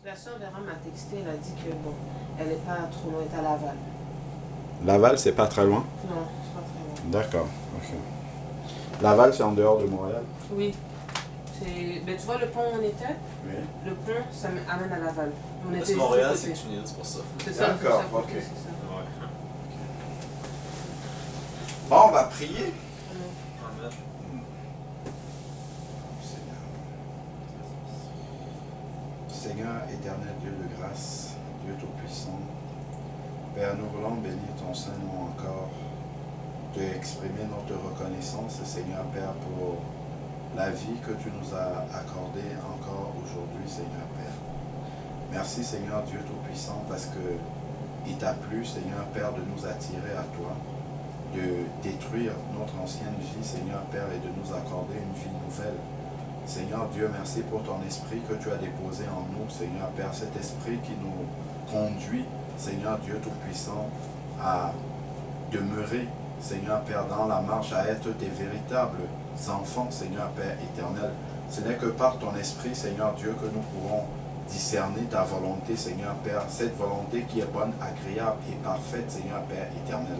La soeur Vera m'a texté, elle a dit que bon, elle n'est pas trop loin, elle est à Laval. Laval, c'est pas très loin? Non, c'est pas très loin. D'accord, ok. Laval, c'est en dehors de Montréal? Oui. Ben, tu vois le pont où on était? Oui. Le pont, ça amène à Laval. On Parce était que Montréal, juste à c'est côté. une île, c'est pour ça. C'est ça, D'accord, c'est ça, ok. c'est ça. Ouais. Bon, on va prier. Amen. Seigneur, éternel Dieu de grâce, Dieu Tout-Puissant, Père, nous voulons bénir ton Saint-Nom encore, d'exprimer notre reconnaissance, Seigneur Père, pour la vie que tu nous as accordée encore aujourd'hui, Seigneur Père. Merci, Seigneur Dieu Tout-Puissant, parce que il t'a plu, Seigneur Père, de nous attirer à toi, de détruire notre ancienne vie, Seigneur Père, et de nous accorder une vie nouvelle. Seigneur Dieu, merci pour ton esprit que tu as déposé en nous, Seigneur Père, cet esprit qui nous conduit, Seigneur Dieu Tout-Puissant, à demeurer, Seigneur Père, dans la marche, à être des véritables enfants, Seigneur Père éternel. Ce n'est que par ton esprit, Seigneur Dieu, que nous pourrons discerner ta volonté, Seigneur Père, cette volonté qui est bonne, agréable et parfaite, Seigneur Père éternel.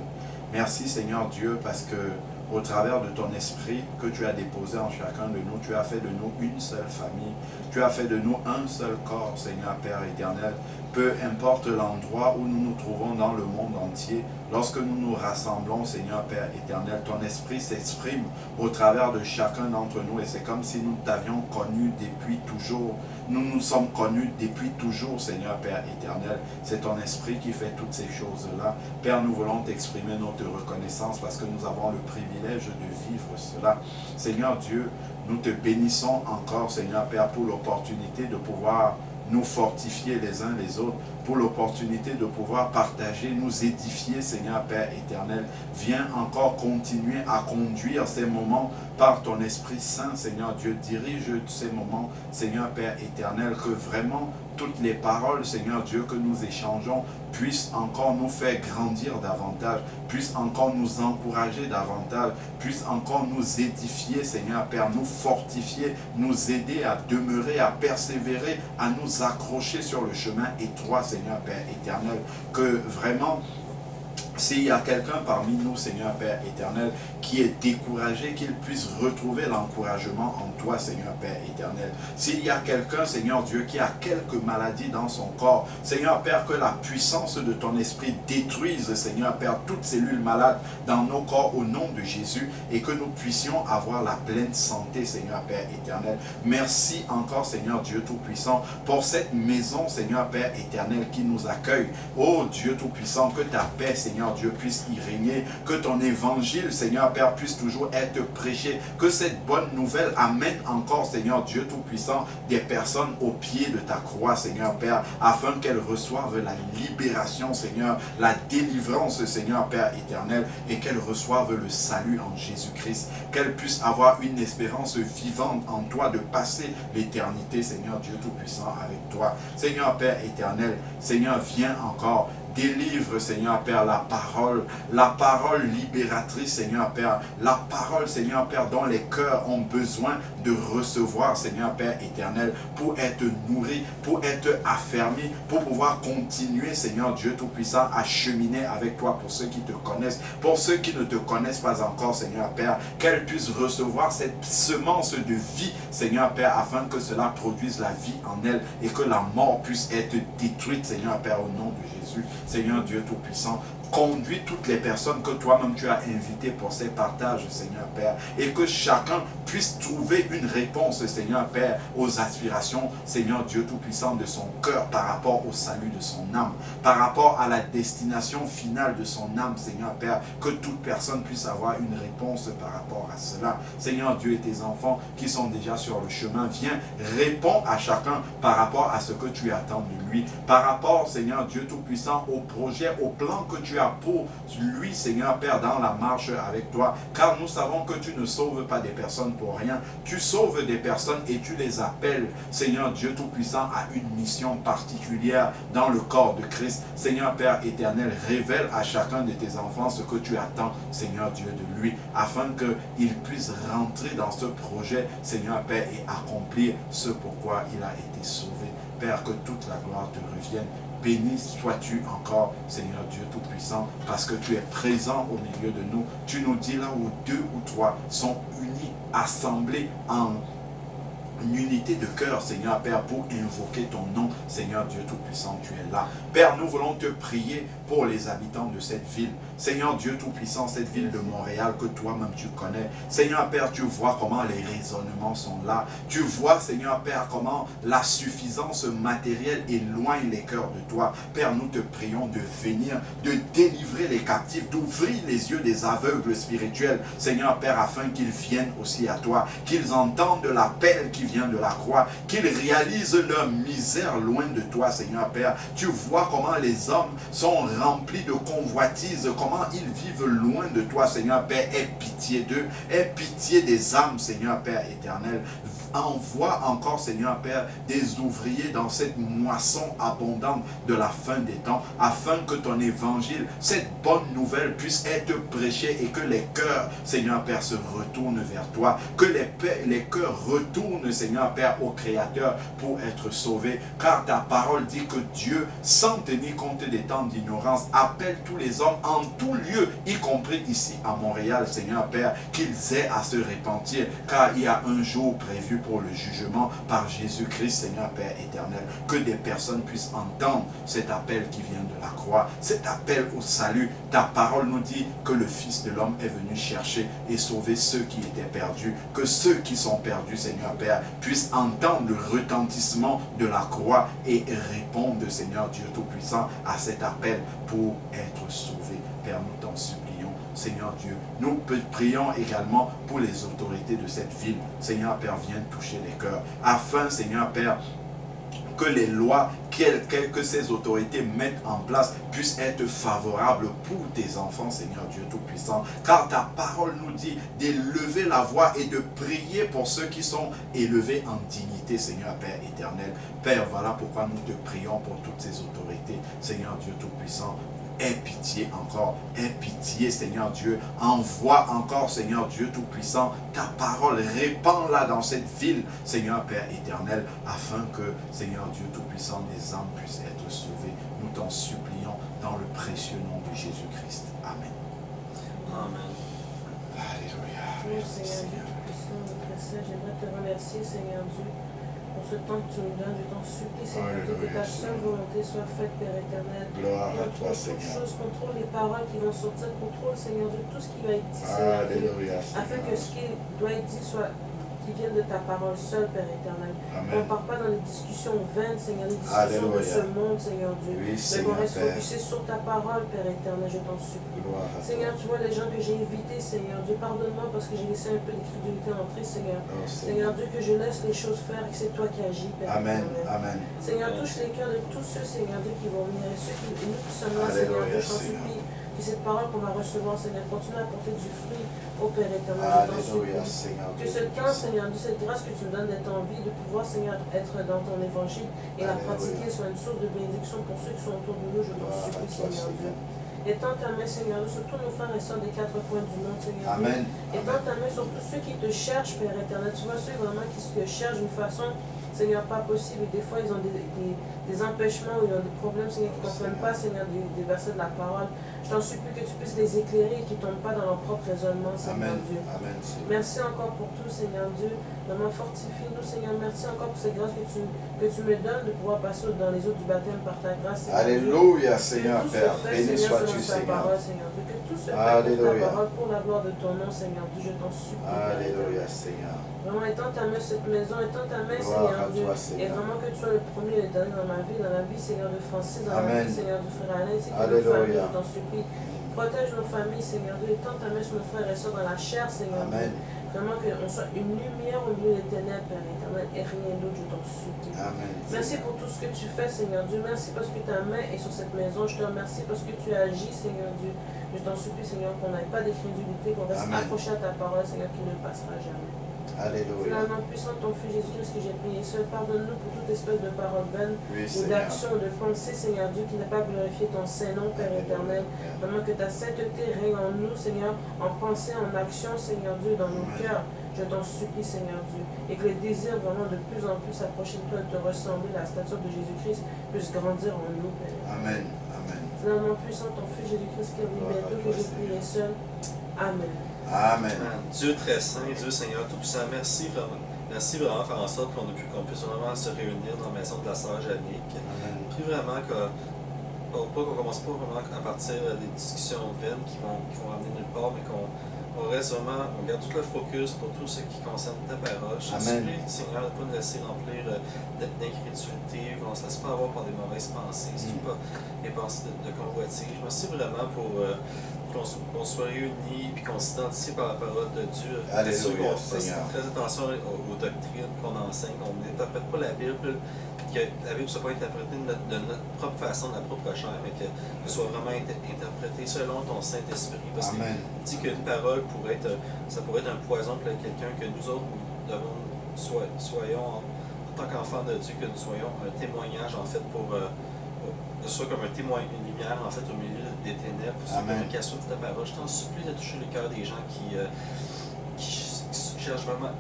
Merci, Seigneur Dieu, parce que au travers de ton esprit que tu as déposé en chacun de nous, tu as fait de nous une seule famille, tu as fait de nous un seul corps, Seigneur Père éternel. Peu importe l'endroit où nous nous trouvons dans le monde entier, lorsque nous nous rassemblons, Seigneur Père éternel, ton esprit s'exprime au travers de chacun d'entre nous et c'est comme si nous t'avions connu depuis toujours. Nous nous sommes connus depuis toujours, Seigneur Père éternel. C'est ton esprit qui fait toutes ces choses-là. Père, nous voulons t'exprimer notre reconnaissance parce que nous avons le privilège de vivre cela. Seigneur Dieu, nous te bénissons encore, Seigneur Père, pour l'opportunité de pouvoir nous fortifier les uns les autres, pour l'opportunité de pouvoir partager, nous édifier, Seigneur Père éternel. Viens encore continuer à conduire ces moments par ton Esprit Saint, Seigneur Dieu. Dirige ces moments, Seigneur Père éternel, que vraiment toutes les paroles, Seigneur Dieu, que nous échangeons puissent encore nous faire grandir davantage, puissent encore nous encourager davantage, puissent encore nous édifier, Seigneur Père, nous fortifier, nous aider à demeurer, à persévérer, à nous accrocher sur le chemin étroit, Seigneur Père éternel, que vraiment, s'il y a quelqu'un parmi nous, Seigneur Père éternel, qui est découragé, qu'il puisse retrouver l'encouragement en toi, Seigneur Père éternel. S'il y a quelqu'un, Seigneur Dieu, qui a quelques maladies dans son corps, Seigneur Père, que la puissance de ton esprit détruise, Seigneur Père, toutes cellules malades dans nos corps au nom de Jésus et que nous puissions avoir la pleine santé, Seigneur Père éternel. Merci encore, Seigneur Dieu Tout-Puissant, pour cette maison, Seigneur Père éternel, qui nous accueille. Oh Dieu Tout-Puissant, que ta paix, Seigneur Dieu, puisse y régner, que ton évangile, Seigneur Père, puisse toujours être prêché, que cette bonne nouvelle amène encore, Seigneur Dieu Tout-Puissant, des personnes au pied de ta croix, Seigneur Père, afin qu'elles reçoivent la libération, Seigneur, la délivrance, Seigneur Père éternel, et qu'elles reçoivent le salut en Jésus-Christ, qu'elles puissent avoir une espérance vivante en toi de passer l'éternité, Seigneur Dieu Tout-Puissant, avec toi. Seigneur Père éternel, Seigneur, viens encore. Délivre, Seigneur Père, la parole libératrice, Seigneur Père, la parole, Seigneur Père, dont les cœurs ont besoin de recevoir, Seigneur Père éternel, pour être nourris, pour être affermis, pour pouvoir continuer, Seigneur Dieu Tout-Puissant, à cheminer avec toi pour ceux qui te connaissent, pour ceux qui ne te connaissent pas encore, Seigneur Père, qu'elles puissent recevoir cette semence de vie, Seigneur Père, afin que cela produise la vie en elles et que la mort puisse être détruite, Seigneur Père, au nom de Jésus. Seigneur Dieu Tout-Puissant, conduis toutes les personnes que toi-même tu as invitées pour ces partages, Seigneur Père, et que chacun puisse trouver une réponse, Seigneur Père, aux aspirations, Seigneur Dieu Tout-Puissant, de son cœur par rapport au salut de son âme, par rapport à la destination finale de son âme, Seigneur Père, que toute personne puisse avoir une réponse par rapport à cela. Seigneur Dieu, et tes enfants qui sont déjà sur le chemin, viens, réponds à chacun par rapport à ce que tu attends de lui, par rapport, Seigneur Dieu Tout-Puissant, au au projet, au plan que tu as pour lui, Seigneur Père, dans la marche avec toi. Car nous savons que tu ne sauves pas des personnes pour rien. Tu sauves des personnes et tu les appelles, Seigneur Dieu Tout-Puissant, à une mission particulière dans le corps de Christ. Seigneur Père éternel, révèle à chacun de tes enfants ce que tu attends, Seigneur Dieu, de lui, afin qu'il puisse rentrer dans ce projet, Seigneur Père, et accomplir ce pourquoi il a été sauvé. Père, que toute la gloire te revienne. Béni sois-tu encore, Seigneur Dieu Tout-Puissant, parce que tu es présent au milieu de nous. Tu nous dis là où 2 ou 3 sont unis, assemblés en unité de cœur, Seigneur Père, pour invoquer ton nom, Seigneur Dieu Tout-Puissant, tu es là. Père, nous voulons te prier pour les habitants de cette ville. Seigneur Dieu Tout-Puissant, cette ville de Montréal que toi-même tu connais. Seigneur Père, tu vois comment les raisonnements sont là. Tu vois, Seigneur Père, comment la suffisance matérielle éloigne les cœurs de toi. Père, nous te prions de venir, de délivrer les captifs, d'ouvrir les yeux des aveugles spirituels, Seigneur Père, afin qu'ils viennent aussi à toi, qu'ils entendent l'appel qui vient de la croix, qu'ils réalisent leur misère loin de toi, Seigneur Père. Tu vois comment les hommes sont remplis de convoitises, comment ils vivent loin de toi, Seigneur Père. Aie pitié d'eux, aie pitié des âmes, Seigneur Père éternel. Envoie encore, Seigneur Père, des ouvriers dans cette moisson abondante de la fin des temps, afin que ton évangile, cette bonne nouvelle, puisse être prêchée et que les cœurs, Seigneur Père, se retournent vers toi, que les cœurs retournent, Seigneur Père, au Créateur pour être sauvés, car ta parole dit que Dieu, sans tenir compte des temps d'ignorance, appelle tous les hommes en tout lieu, y compris ici à Montréal, Seigneur Père, qu'ils aient à se repentir, car il y a un jour prévu pour le jugement par Jésus-Christ, Seigneur Père éternel. Que des personnes puissent entendre cet appel qui vient de la croix, cet appel au salut. Ta parole nous dit que le Fils de l'homme est venu chercher et sauver ceux qui étaient perdus. Que ceux qui sont perdus, Seigneur Père, puissent entendre le retentissement de la croix et répondre, Seigneur Dieu Tout-Puissant, à cet appel pour être sauvés. Père, nous t'en supplions. Seigneur Dieu, nous prions également pour les autorités de cette ville. Seigneur Père, viens toucher les cœurs, afin, Seigneur Père, que les lois que ces autorités mettent en place puissent être favorables pour tes enfants, Seigneur Dieu Tout-Puissant. Car ta parole nous dit d'élever la voix et de prier pour ceux qui sont élevés en dignité, Seigneur Père éternel. Père, voilà pourquoi nous te prions pour toutes ces autorités, Seigneur Dieu Tout-Puissant. Aie pitié encore, aie pitié, Seigneur Dieu. Envoie encore, Seigneur Dieu Tout-Puissant, ta parole, répands-la dans cette ville, Seigneur Père éternel, afin que, Seigneur Dieu Tout-Puissant, les âmes puissent être sauvées. Nous t'en supplions dans le précieux nom de Jésus-Christ. Amen. Amen. Alléluia. Merci, Seigneur Tout-Puissant, notre Saint, j'aimerais te remercier, Seigneur Dieu, pour ce temps que tu nous donnes. Je t'en supplie, Seigneur Dieu, que ta seule volonté soit faite, Père éternel. Gloire à toi, Contrôle Seigneur. toutes choses, contrôle les paroles qui vont sortir, contrôle, Seigneur Dieu, tout ce qui va être dit, Seigneur Dieu, Alléluia. afin que ce qui doit être dit soit qui vienne de ta parole seule, Père éternel. Amen. On ne part pas dans les discussions vaines, Seigneur, les discussions de ce monde, Seigneur Dieu. Oui, Mais Seigneur qu'on reste Père. focusé sur ta parole, Père éternel, je t'en supplie. Gloire à toi. Seigneur, tu vois les gens que j'ai invités, Seigneur Dieu, pardonne-moi parce que j'ai laissé un peu d'incrédulité entrer, Seigneur. Oh, Seigneur Dieu, que je laisse les choses faire et que c'est toi qui agis, Père Amen. éternel. Amen. Seigneur, touche les cœurs de tous ceux, Seigneur Dieu, qui vont venir et ceux qui nous qui sommes là, Seigneur Dieu, Alléluia, je t'en Seigneur. supplie. Que cette parole qu'on va recevoir, Seigneur, continue à porter du fruit au Père éternel, je t'en Alléluia, supplie. Seigneur. Que ce temps, Seigneur Dieu, cette grâce que tu nous donnes d'être en vie, de pouvoir, Seigneur, être dans ton évangile et la Alléluia. pratiquer soit une source de bénédiction pour ceux qui sont autour de nous, je t'en Gloire à supplie, toi, Seigneur Dieu. Seigneur. Étends ta main, Seigneur, sur tous nos frères et sœurs des 4 coins du monde, Seigneur. Amen. Étends ta main sur tous ceux qui te cherchent, Père éternel. Tu vois ceux vraiment qui te cherchent d'une façon, Seigneur, pas possible. Et des fois, ils ont des empêchements ou ils ont des problèmes, Seigneur, qui ne comprennent pas, Seigneur, des versets de la parole. Je t'en supplie que tu puisses les éclairer et qu'ils ne tombent pas dans leur propre raisonnement, Seigneur Amen. Dieu. Amen. Seigneur. Merci encore pour tout, Seigneur Dieu. Maman, fortifie-nous, Seigneur. Merci encore pour cette grâce que tu me donnes de pouvoir passer dans les eaux du baptême par ta grâce, Seigneur Dieu. Alléluia, Seigneur Que tout Père. se fait, Béni Seigneur, sois-tu, selon ta Seigneur. parole, Seigneur Dieu. Que tout se fait pour Alléluia. ta parole, pour la gloire de ton nom, Seigneur Dieu. Je t'en supplie. Père Alléluia, éternel. Seigneur. Vraiment, étends ta main sur cette maison, étends ta main, Gloire Seigneur à Dieu. toi, Et Seigneur. vraiment que tu sois le premier et le dernier dans ma vie, Seigneur de Francis, dans la Amen. vie, Seigneur du frère Alain, c'est que nos Alléluia. familles, je t'en supplie. Protège nos familles, Seigneur Dieu. Étends ta main sur nos frères et sœurs dans la chair, Seigneur Dieu. Amen. Vraiment qu'on soit une lumière au milieu des ténèbres, Père éternel, et rien d'autre, je t'en supplie. Amen. Merci pour tout ce que tu fais, Seigneur Dieu. Merci parce que ta main est sur cette maison. Je te remercie parce que tu agis, Seigneur Dieu. Je t'en supplie, Seigneur, qu'on n'ait pas d'incrédulité, qu'on reste accroché à ta parole, Seigneur, qui ne passera jamais. Alléluia. C'est dans le nom puissant de ton Fils Jésus-Christ que j'ai prié seul. Pardonne-nous pour toute espèce de parole vaine, ou d'action, ou de pensée, Seigneur Dieu, qui n'a pas glorifié ton Saint-Nom, Père éternel. Vraiment que ta sainteté règne en nous, Seigneur, en pensée, en action, Seigneur Dieu, dans nos cœurs. Je t'en supplie, Seigneur Dieu. Et que les désirs vraiment de plus en plus s'approcher de toi et te ressembler, la stature de Jésus-Christ, puisse grandir en nous, Père. Amen. Amen. C'est dans le nom puissant de ton Fils Jésus-Christ qui est venu bientôt que j'ai prié seul. Amen. Amen. Dieu très saint, Dieu Seigneur Tout-Puissant, merci vraiment. Merci vraiment de faire en sorte qu'on puisse vraiment se réunir dans la maison de la sœur Jannick. Prie vraiment qu'on commence pas vraiment à partir des discussions vaines qui vont amener nulle part, mais qu'on reste vraiment, on garde tout le focus pour tout ce qui concerne ta parole. Je te supplie, Seigneur, de ne pas nous laisser remplir d'incrédulité, qu'on ne se laisse pas avoir par des mauvaises pensées, surtout pas des pensées de convoitise. Merci vraiment pour qu'on soit réunis et qu'on s'identifie par la parole de Dieu. Alléluia, qu'on fasse très attention aux doctrines qu'on enseigne, qu'on n'interprète pas la Bible, que la Bible ne soit pas interprétée de notre propre façon, de notre propre chair, mais qu'elle soit vraiment interprétée selon ton Saint-Esprit. Parce que dit qu'une parole ça pourrait être un poison pour quelqu'un, que nous autres, soyons, en tant qu'enfants de Dieu, que nous soyons un témoignage, en fait, pour soit comme un témoin, une lumière, en fait, au milieu des ténèbres, pour ceux qui assoient ta parole. Je t'en supplie de toucher le cœur des gens qui cherchent vraiment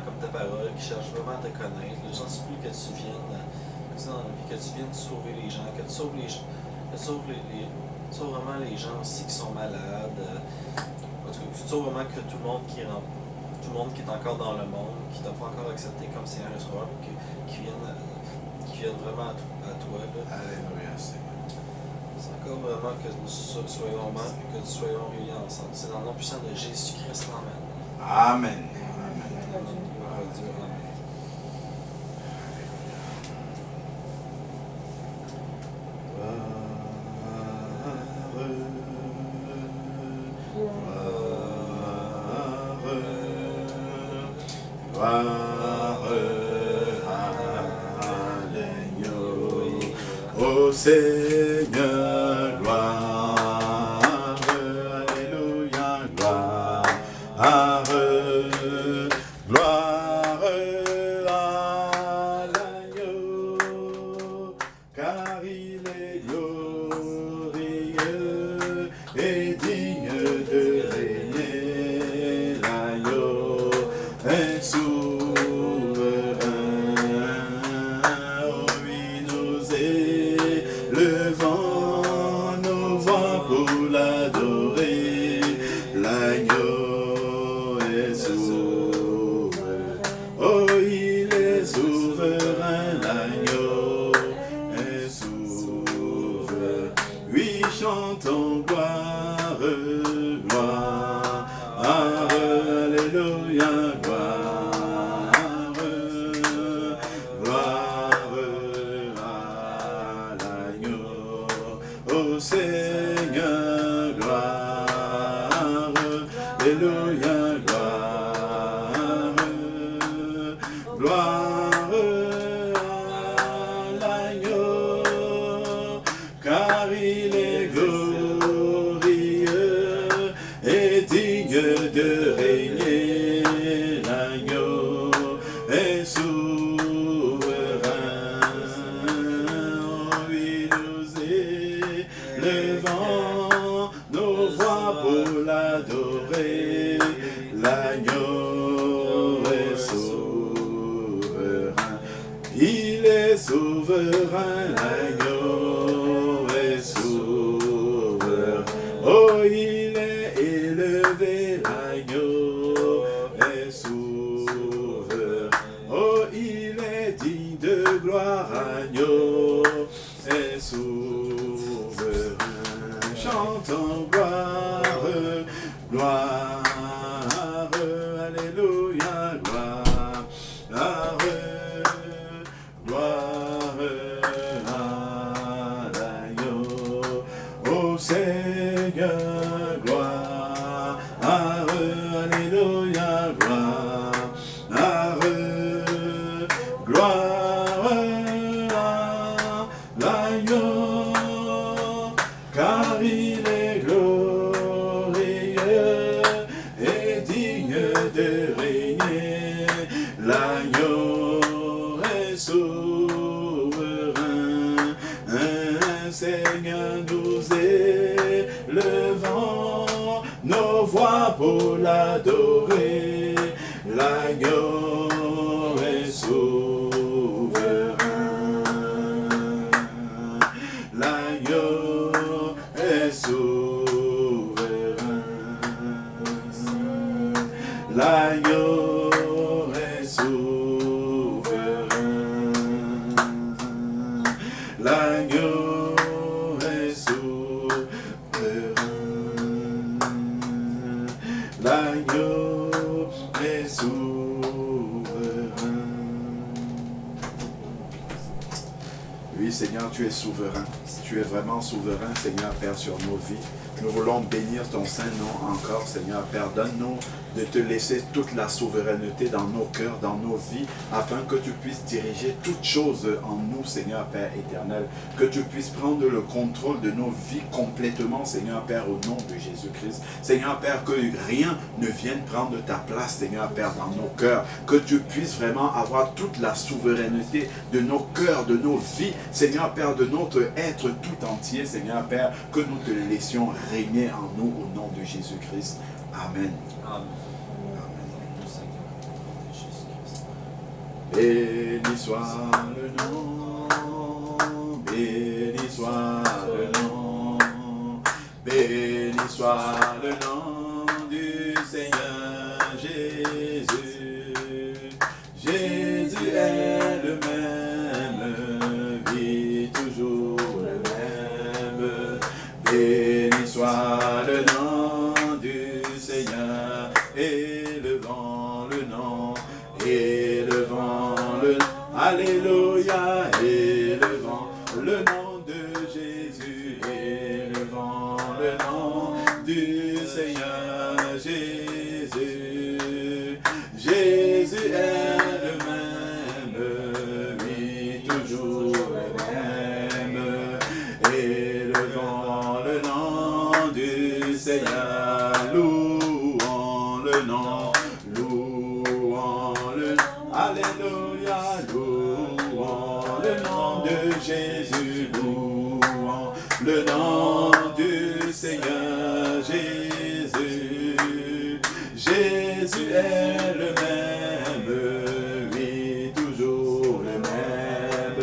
comme ta parole, qui cherchent vraiment à te connaître. Je t'en supplie que tu viennes sauver les gens, que tu sauves vraiment les gens aussi qui sont malades. En tout cas, que tu sauves vraiment que tout le monde qui est encore dans le monde, qui t'a pas encore accepté comme Seigneur et Sauveur, qui viennent vraiment à toi. Alléluia, Seigneur. C'est encore vraiment que nous soyons réunis ensemble. C'est dans le nom puissant de Jésus-Christ. Amen. Amen. Gloire à Dieu. Amen. Ô Seigneur, gloire, alléluia, gloire, gloire à l'agneau, car il est glorieux et digne de régner, l'agneau est souverain. Levant nos voix pour l'adorer, l'agneau est souverain. Oh, il est souverain, l'agneau est souverain. Oui, chantons gloire, gloire, alléluia, gloire, gloire. Ô Seigneur, gloire, alléluia, gloire, gloire à l'agneau, car il est glorieux et digne de régner, l'agneau est souverain. Oui, nous levant nos voix pour l'adorer, l'agneau est souverain. Il est souverain, l'agneau est souverain. Oh, il est élevé, l'agneau est souverain. Oh, il est digne de gloire, l'agneau est souverain. Chantons gloire, gloire, alléluia, gloire, gloire à l'agneau. Ô Seigneur, gloire, alléluia, gloire. Gloire à l'agneau, car il est glorieux et digne de régner. L'agneau est souverain, Seigneur, nous élevons nos voix pour l'adorer. L'agneau est souverain, l'agneau est souverain, l'agneau est souverain, l'agneau est souverain, l'agneau est souverain. Oui, Seigneur, tu es souverain. Tu es vraiment souverain, Seigneur, Père, sur nos vies. Nous voulons bénir ton Saint-Nom encore, Seigneur, Père. Donne-nous de te laisser toute la souveraineté dans nos cœurs, dans nos vies, afin que tu puisses diriger toutes choses en nous, Seigneur, Père éternel. Que tu puisses prendre le contrôle de nos vies complètement, Seigneur, Père, au nom de Jésus-Christ. Seigneur, Père, que rien ne vienne prendre ta place, Seigneur, Père, dans nos cœurs. Que tu puisses vraiment avoir toute la souveraineté de nos cœurs, de nos vies, Seigneur, Père, de notre être tout entier, Seigneur, Père, que nous te laissions régner en nous au nom de Jésus-Christ. Amen. Amen. Béni soit le nom, béni soit le nom, béni soit le nom du Seigneur Jésus. Jésus est le même, vit toujours le même. Béni soit le nom du Seigneur, élevons le nom, élevons le nom, alléluia, élevons le nom de Jésus, élevons le nom du Seigneur Jésus. Jésus est le même, oui, toujours le même, élevons le nom du Seigneur, louons le nom, louons le nom, alléluia, louons le nom de Jésus, louons le nom du Seigneur Jésus. Jésus est le même, oui, toujours le même,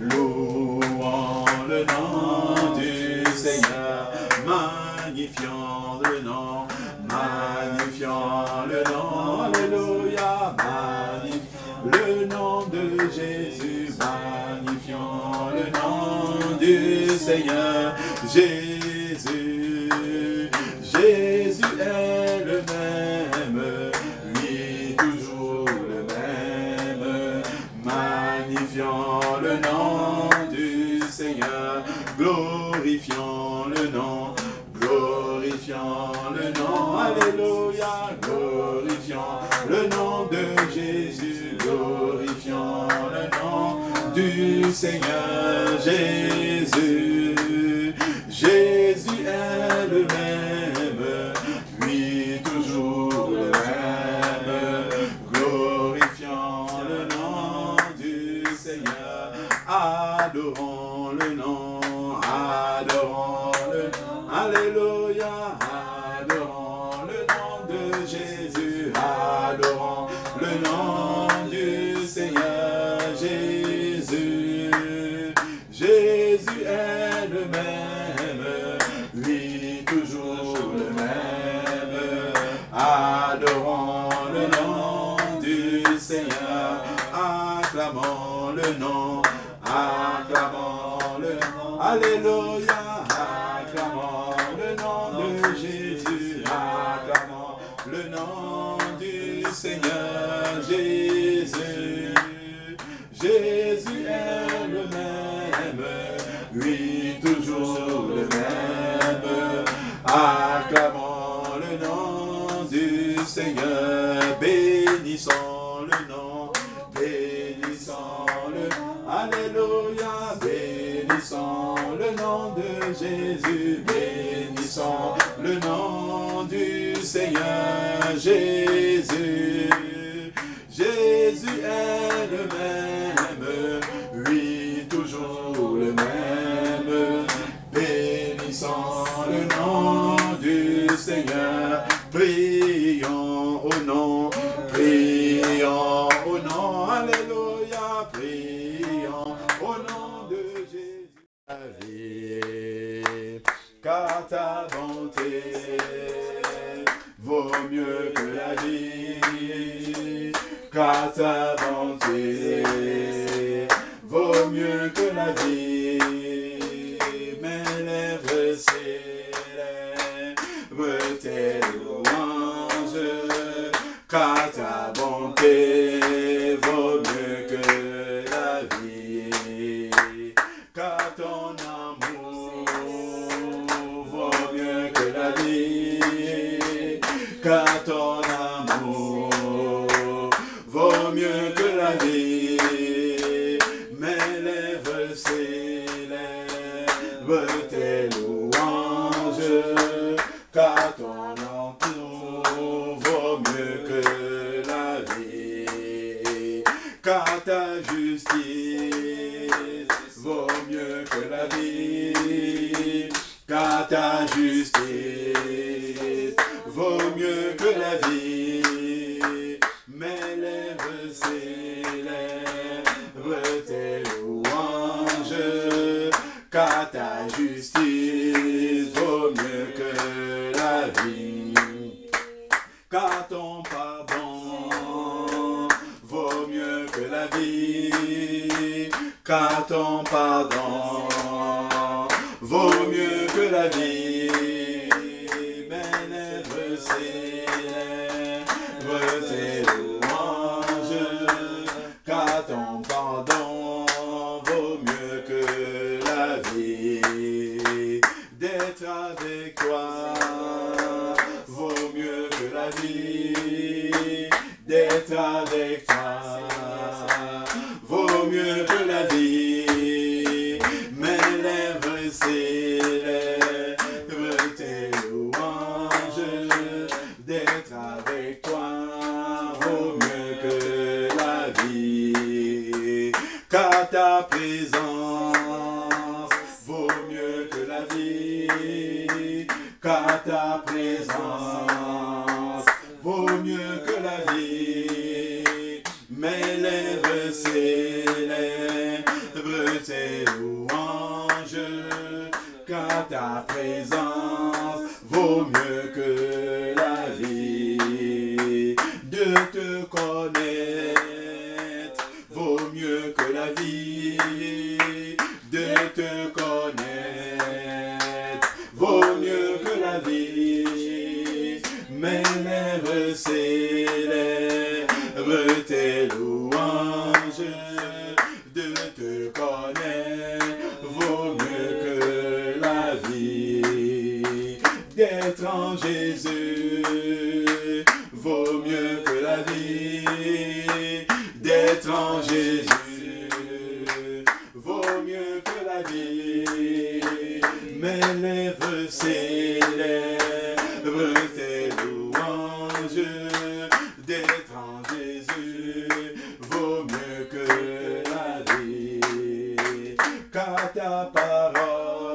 louons le nom du Seigneur, magnifions le nom, magnifions le nom, alléluia, magnifions le nom de Jésus, magnifions le nom du Seigneur Jésus. Jésus est le même, oui, toujours le même, magnifions le nom du Seigneur, glorifions le nom, glorifions le nom, alléluia, glorifions le nom de Jésus, glorifions le nom du Seigneur Jésus. Jésus est le même, oui, toujours le même, glorifions le nom du Seigneur, adorons le nom, adorons le nom, alléluia, adorons le nom de Jésus, adorons le nom du Seigneur Jésus. Jésus est le même, oui, toujours le même, adorons le nom du Seigneur, acclamons le nom, acclamons le nom, alléluia, acclamons le nom de Jésus, acclamons le nom du Seigneur Jésus. Jésus est le même, oui, toujours le même, acclamons le nom du Seigneur, bénissons le nom, bénissons Jésus, bénissons le nom du Seigneur Jésus. Jésus est le même, oui, toujours le même. Bénissons le nom du Seigneur. Prions au nom, alléluia, prions au nom de Jésus. La vie, car ta bonté vaut mieux que la vie, car ta bonté vaut mieux que la vie. Mes lèvres célèbrent tes louanges, car ta bonté vaut mieux que la vie, car ton amour vaut mieux que la vie, car ton amour vaut mieux que la vie. Mes lèvres célèbrent tes louanges, car ton amour vaut mieux que la vie, car ta justice vaut mieux que la vie, car ta justice vaut mieux que la vie. Mes lèvres célèbrent tes louanges, car ta justice vaut mieux que la vie, car ton pardon vaut mieux que la vie, car ton pardon vaut mieux que la vie. Mes lèvres célèbrent tes louanges, car ton pardon vaut mieux que la vie. D'être avec toi vaut mieux que la vie, d'être avec toi vaut mieux que la vie. Mes lèvres célèbrent tes louanges, d'être avec toi vaut mieux que la vie, car ta présence vaut mieux que la vie, car ta présence vaut mieux que la vie. Mes lèvres célèbrent tes louanges, car ta présence vaut mieux que la vie. De te connaître vaut mieux que la vie, de te connaître vaut mieux que la vie. Mes lèvres célèbrent tes louanges, de te connaître vaut mieux que la vie. D'être en Jésus vaut mieux que la vie, d'être en Jésus vaut mieux que la vie. Mes lèvres célèbrent tes louanges, d'être en Jésus vaut mieux que la vie, car ta parole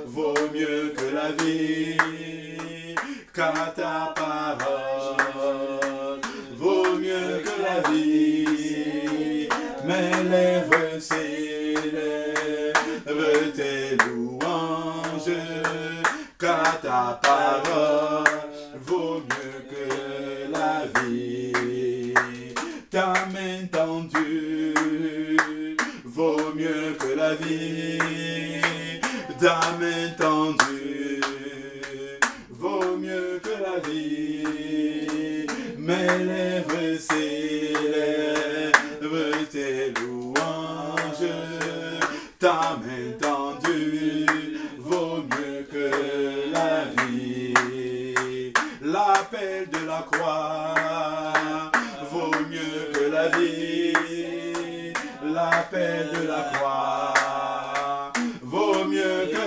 vaut mieux que la vie, car ta parole vaut mieux que la vie. Mes lèvres célèbrent tes louanges, car ta parole vaut mieux que la vie. Ta main tendue vaut mieux que la vie, ta main tendue vaut mieux que la vie. Mes lèvres célèbrent tes louanges, ta main tendue vaut mieux que la vie. L'appel de la croix vaut mieux que la vie, l'appel de la croix vaut mieux que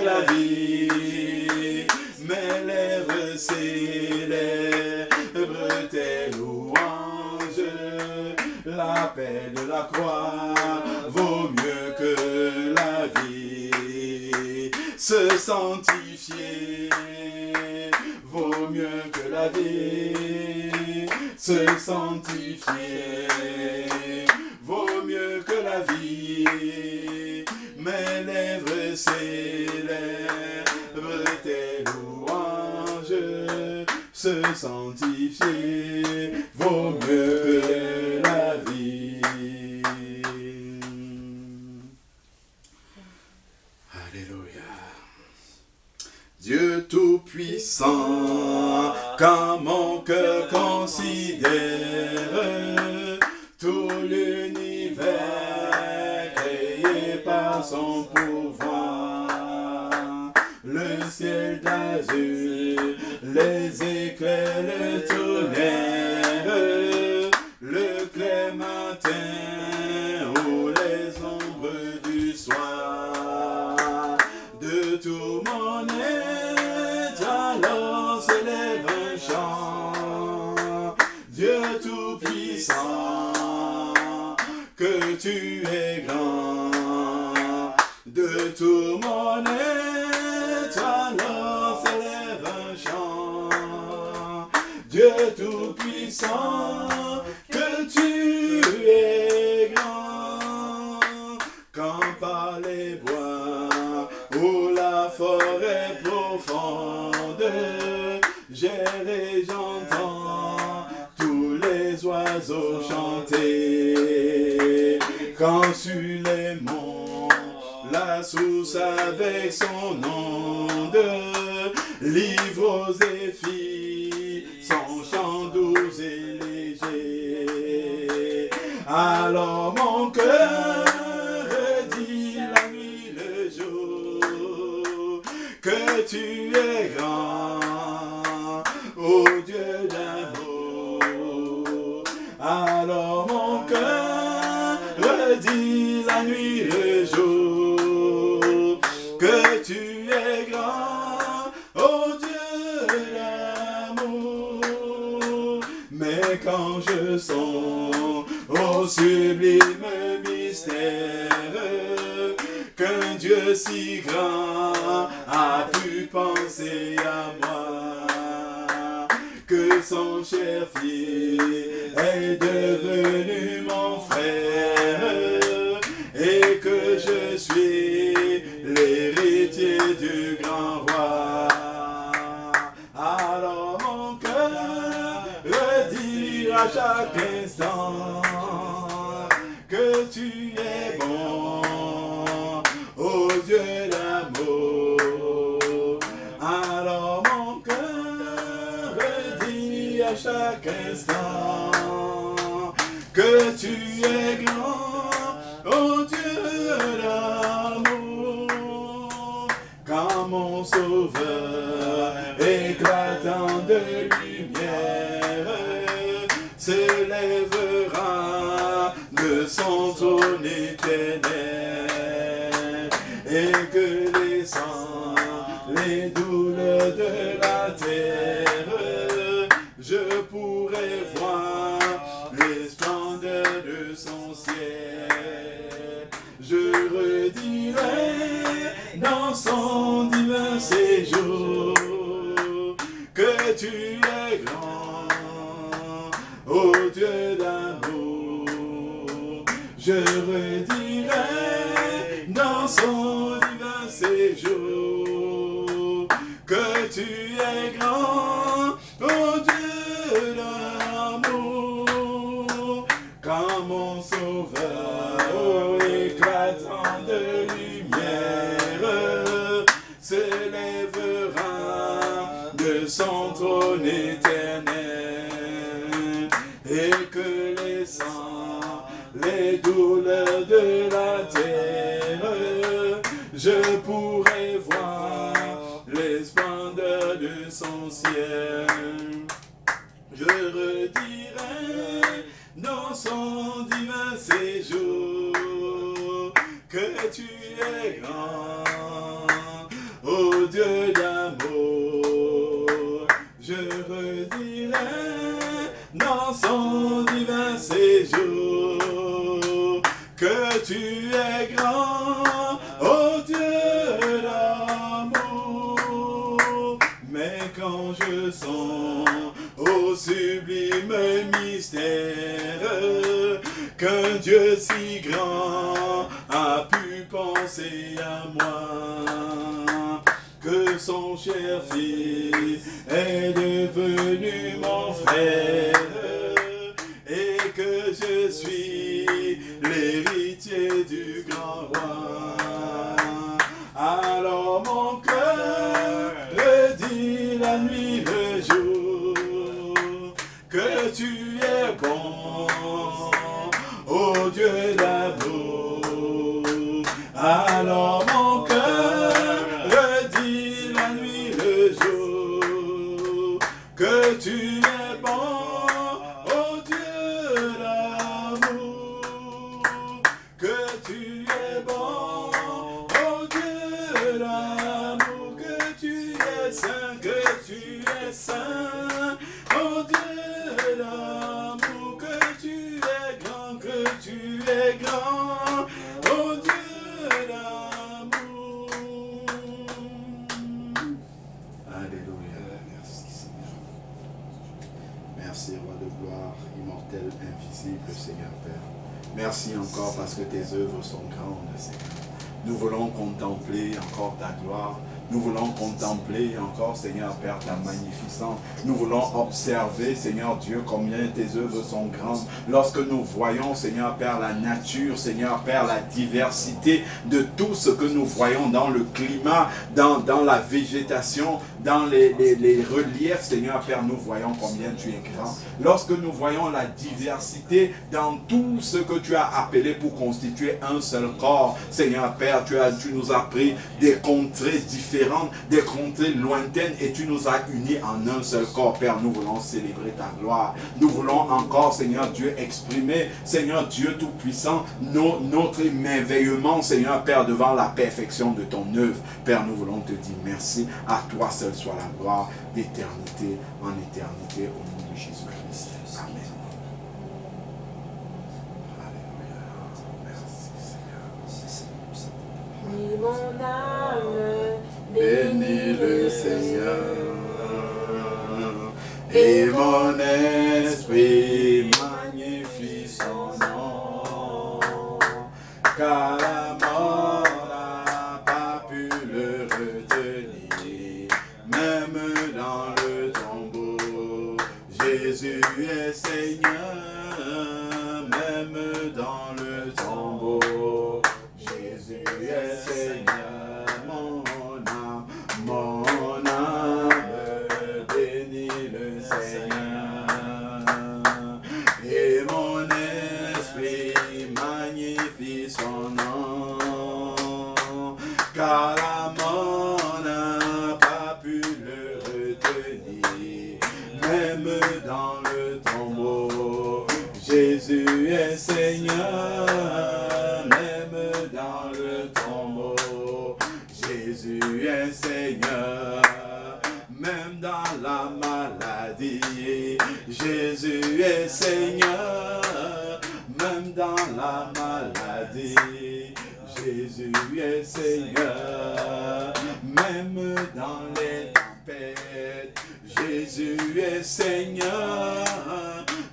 paix de la croix vaut mieux que la vie. Se sanctifier vaut mieux que la vie. Se sanctifier vaut mieux que la vie. Mes lèvres célèbrent tes louanges. Se sanctifier vaut mieux que la vie. Alléluia. Dieu Tout-Puissant, quand mon cœur considère tout l'univers créé par son pouvoir, le ciel d'azur, les éclairs, le tonnerre, le clair matin ou les ombres du soir, de tout mon être alors s'élève un chant. Dieu Tout-Puissant, que tu es grand, de tout mon être alors s'élève un chant. Dieu Tout-Puissant, que tu es grand, quand par les bois ou la forêt profonde, j'erre et j'entends tous les oiseaux chanter. Quand sur les monts, la source avec son onde livre aux zéphyrs son chant doux et léger. Alors mon cœur dit la nuit, le jour, que tu es grand, ô Dieu d'amour. Alors mon cœur dit la nuit, le jour, que tu es grand, ô Dieu d'amour. Mais quand je songe au sublime mystère qu'un Dieu si grand a pu penser à moi, que son cher fils est devenu mon frère et que je suis l'héritier du grand roi. Alors mon cœur redit à chaque instant que tu es bon, ô Dieu d'amour. Alors mon cœur redit à chaque instant que tu es grand, ô Dieu d'amour. Quand mon sauveur éclatant de lumière se lèvera de son trône éternel, et que les sangs, les douleurs de la terre, je pourrai voir les splendeurs de son ciel. Je redirai dans son divin séjour que tu es grand, ô Dieu d'amour. Je redirai dans son divin séjour que tu es grand, ô Dieu d'amour. Quand mon sauveur éclatant de lumière se lèvera de son trône éternel, et que les sangs, les douleurs de la terre, je pourrai voir les splendeurs de son ciel. Je redirai dans son divin séjour que tu es grand, ô Dieu d'amour. Je redirai dans son divin séjour que tu es grand, oh Dieu d'amour. Mais quand je sens au sublime mystère qu'un Dieu si grand a pu penser à moi, que son cher fils est devenu mon frère et que je suis l'héritier du grand roi. Alors mon cœur redit la nuit, le jour, que tu es bon, ô Dieu d'amour. Alors mon cœur redit la nuit, le jour, que tu es bon, ô Dieu d'amour, que tu es bon, ô Dieu d'amour, que tu es saint, ô Dieu d'amour, que tu es grand, ô Dieu d'amour. Alléluia, merci Seigneur. Merci Roi de gloire, immortel, invisible Seigneur Père. Merci encore parce que tes œuvres sont grandes Seigneur. Nous voulons contempler encore ta gloire. Nous voulons contempler encore, Seigneur Père, ta magnificence. Nous voulons observer, Seigneur Dieu, combien tes œuvres sont grandes. Lorsque nous voyons, Seigneur Père, la nature, Seigneur Père, la diversité de tout ce que nous voyons dans le climat, dans la végétation, dans les reliefs, Seigneur Père, nous voyons combien tu es grand. Lorsque nous voyons la diversité dans tout ce que tu as appelé pour constituer un seul corps, Seigneur Père, tu nous as pris des contrées différentes, des contrées lointaines et tu nous as unis en un seul corps. Père, nous voulons célébrer ta gloire. Nous voulons encore, Seigneur Dieu, exprimer, Seigneur Dieu Tout-Puissant, notre émerveillement, Seigneur Père, devant la perfection de ton œuvre. Père, nous voulons te dire merci. À toi seul soit la gloire d'éternité en éternité au nom de Jésus-Christ. Amen. Alléluia. Merci Seigneur. Ni mon âme bénis le Seigneur, et mon esprit magnifie son nom, car la mort n'a pas pu le retenir, même dans le tombeau. Jésus est Seigneur, même dans le tombeau. Jésus est Seigneur, mon âme bénit le Seigneur, et mon esprit magnifie son nom, car la mort n'a pas pu le retenir, même dans le tombeau. Jésus est Seigneur, même dans le tombeau. Jésus est Seigneur, même dans la maladie. Jésus est Seigneur, même dans la maladie. Jésus est Seigneur, même dans les tempêtes. Jésus est Seigneur,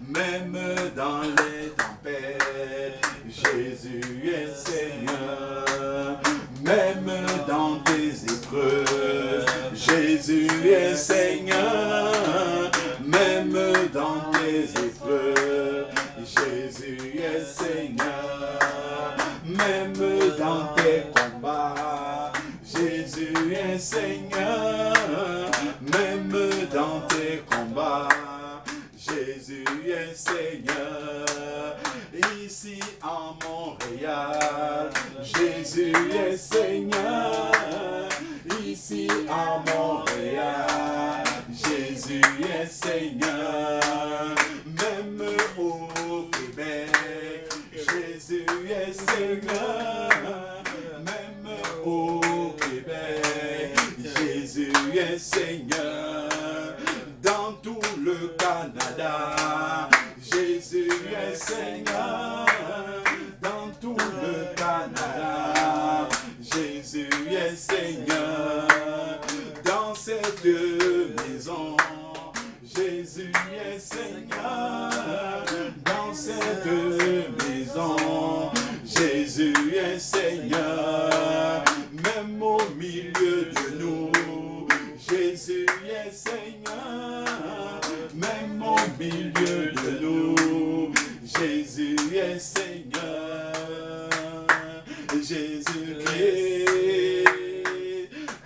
même dans les tempêtes. Jésus est Seigneur, même dans tes épreuves. Jésus est Seigneur, même dans tes épreuves. Jésus est Seigneur, même dans tes combats. Jésus est Seigneur, même dans tes combats. Jésus est Seigneur, ici en Montréal. Jésus est Seigneur, ici en Montréal. Jésus est Seigneur, même au Québec. Jésus est Seigneur, même au Québec. Jésus est Seigneur, dans tout le Canada. Jésus est Seigneur, dans tout le Jésus est Seigneur, même au milieu de nous. Jésus est Seigneur, même au milieu de nous. Jésus est Seigneur, Jésus-Christ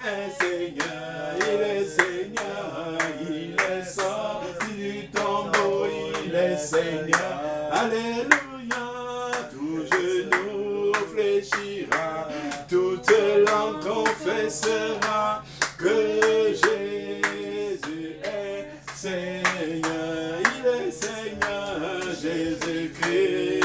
est Seigneur, il est Seigneur, il est sorti du tombeau, il est Seigneur. Alléluia, tout genou fléchira, toute langue confessera que Jésus est Seigneur, il est Seigneur, Jésus-Christ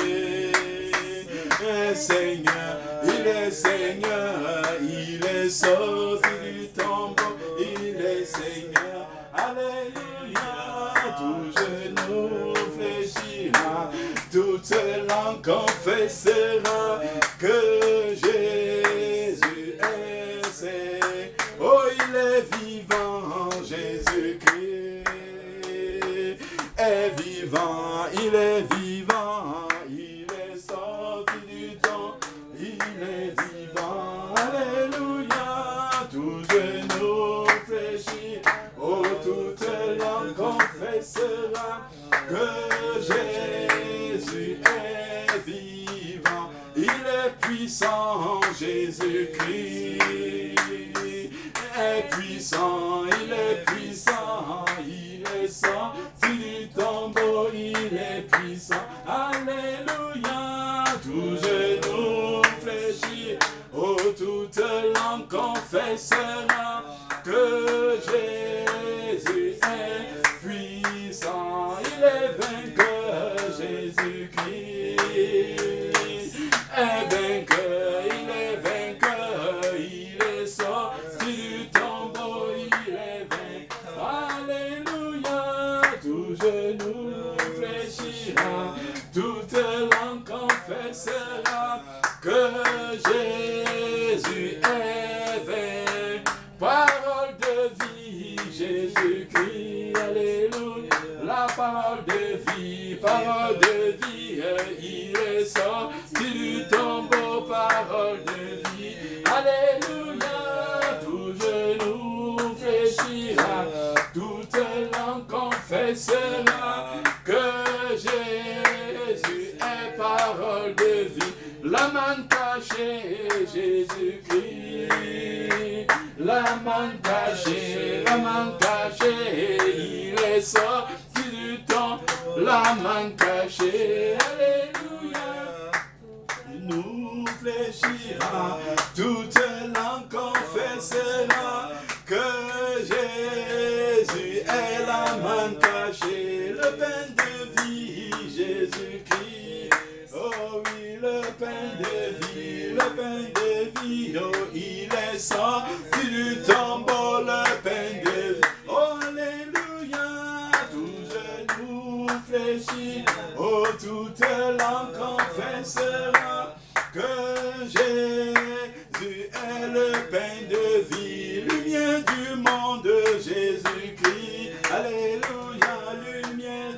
est Seigneur, il est Seigneur, il est sorti du tombeau, il est Seigneur, alléluia, tout genou fléchira, toute langue confessera que Jésus est Seigneur. Oh, il est vivant, Jésus-Christ est vivant, il est vivant, il est sorti du temps, il est vivant, alléluia, tout genou fléchit, oh, toute langue confessera que Jésus est vivant, il est puissant, Jésus-Christ est puissant, il est puissant, il est sorti du tombeau, il est puissant, alléluia, tout genou fléchit, oh, toute langue confessera que Jésus est puissant, il est vainqueur, Jésus-Christ est vainqueur, il est vainqueur, il est sorti du tombeau, il est vainqueur, alléluia, tout genou fléchira, toute langue confessera que Jésus est vainqueur. Parole de vie, Jésus-Christ, alléluia, la parole de vie, il est sorti du tombeau, parole de vie, alléluia, tout genou fléchira, toute langue confessera que Jésus est parole de vie, la main cachée, Jésus-Christ, la main cachée, il est sorti du temps, la main cachée, alléluia, nous fléchira, toute langue confessera que Jésus est la main cachée, le pain de vie, Jésus-Christ, oh oui, le pain de vie, oh, il est sorti du tombeau, le pain de vie, oh, alléluia, tout genou fléchit, oh, toute langue confessera que Jésus est le pain de vie, lumière du monde, Jésus-Christ, alléluia, lumière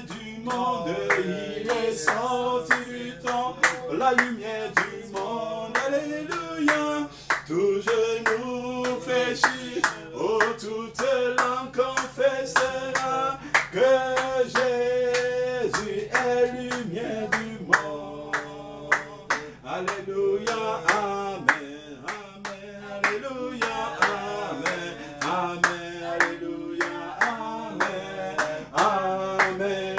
du monde, il est sorti du temps, la lumière du monde, alléluia, tout genou fléchit, oh, toute langue confessera que Jésus est lumière du monde, alléluia, amen, amen, alléluia, amen, amen, alléluia, amen, amen,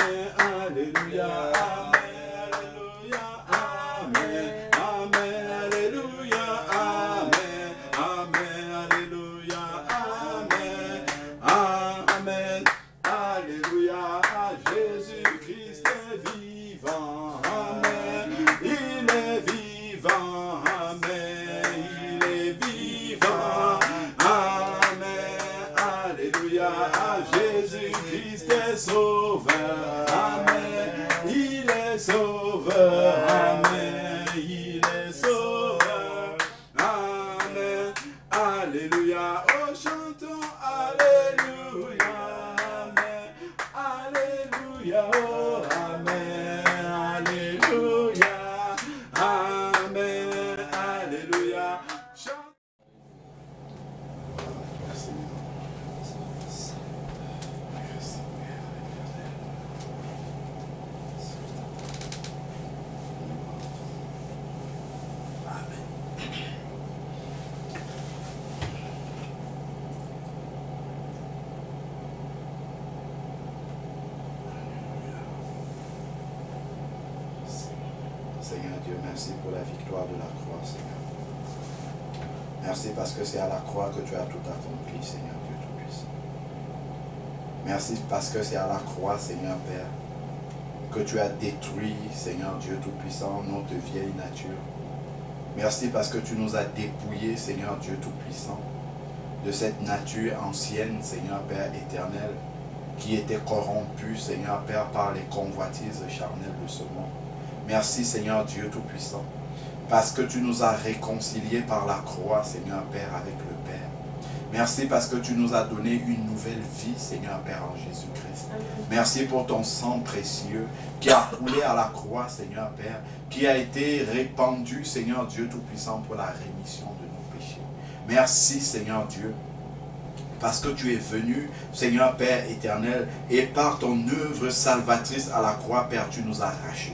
alléluia, amen, alléluia, amen, amen, alléluia, amen, amen, alléluia, amen, amen, alléluia, Jésus-Christ est vivant, amen, il est vivant, amen, Seigneur Dieu, merci pour la victoire de la croix, Seigneur. Merci parce que c'est à la croix que tu as tout accompli, Seigneur Dieu Tout-Puissant. Merci parce que c'est à la croix, Seigneur Père, que tu as détruit, Seigneur Dieu Tout-Puissant, notre vieille nature. Merci parce que tu nous as dépouillés, Seigneur Dieu Tout-Puissant, de cette nature ancienne, Seigneur Père éternel, qui était corrompue, Seigneur Père, par les convoitises charnelles de ce monde. Merci, Seigneur Dieu Tout-Puissant, parce que tu nous as réconciliés par la croix, Seigneur Père, avec le Père. Merci parce que tu nous as donné une nouvelle vie, Seigneur Père, en Jésus-Christ. Merci pour ton sang précieux qui a coulé à la croix, Seigneur Père, qui a été répandu, Seigneur Dieu Tout-Puissant, pour la rémission de nos péchés. Merci, Seigneur Dieu, parce que tu es venu, Seigneur Père éternel, et par ton œuvre salvatrice à la croix, Père, tu nous as rachetés.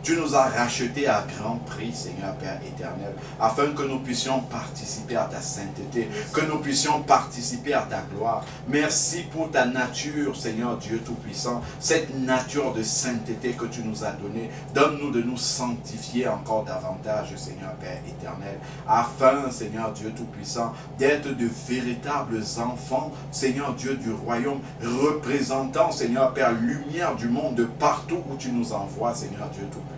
Tu nous as rachetés à grand prix, Seigneur Père éternel, afin que nous puissions participer à ta sainteté, que nous puissions participer à ta gloire. Merci pour ta nature, Seigneur Dieu Tout-Puissant, cette nature de sainteté que tu nous as donnée. Donne-nous de nous sanctifier encore davantage, Seigneur Père éternel, afin, Seigneur Dieu Tout-Puissant, d'être de véritables enfants, Seigneur Dieu du royaume, représentant, Seigneur Père, lumière du monde de partout où tu nous envoies, Seigneur Dieu Tout-Puissant.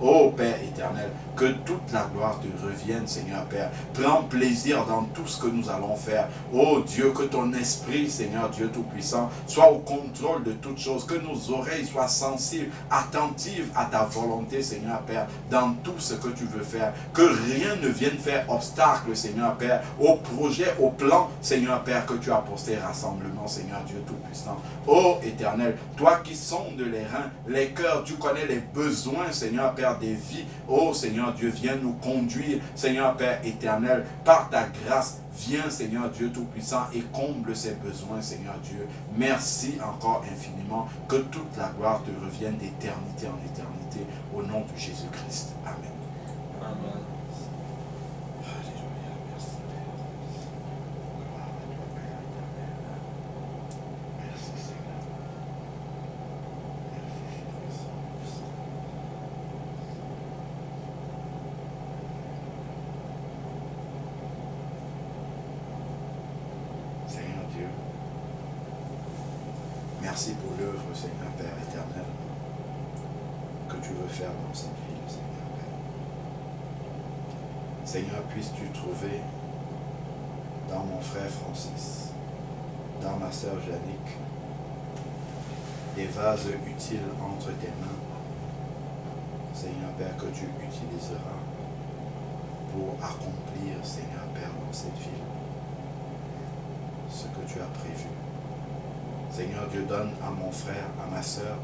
Ô Père éternel, que toute la gloire te revienne, Seigneur Père. Prends plaisir dans tout ce que nous allons faire. Ô Dieu, que ton esprit, Seigneur Dieu Tout-Puissant, soit au contrôle de toutes choses. Que nos oreilles soient sensibles, attentives à ta volonté, Seigneur Père, dans tout ce que tu veux faire. Que rien ne vienne faire obstacle, Seigneur Père, au projet, au plan, Seigneur Père, que tu as pour ces rassemblements, Seigneur Dieu Tout-Puissant. Ô Éternel, toi qui sondes les reins, les cœurs, tu connais les besoins, Seigneur Père, des vies. Ô Seigneur Dieu, viens nous conduire, Seigneur Père éternel, par ta grâce. Viens, Seigneur Dieu Tout-Puissant, et comble ces besoins, Seigneur Dieu. Merci encore infiniment. Que toute la gloire te revienne d'éternité en éternité. Au nom de Jésus-Christ. Amen. Amen. Merci pour l'œuvre, Seigneur Père éternel, que tu veux faire dans cette ville, Seigneur Père. Seigneur, puisses-tu trouver dans mon frère Francis, dans ma sœur Jannick, des vases utiles entre tes mains, Seigneur Père, que tu utiliseras pour accomplir, Seigneur Père, dans cette ville, ce que tu as prévu. Seigneur Dieu, donne à mon frère, à ma sœur,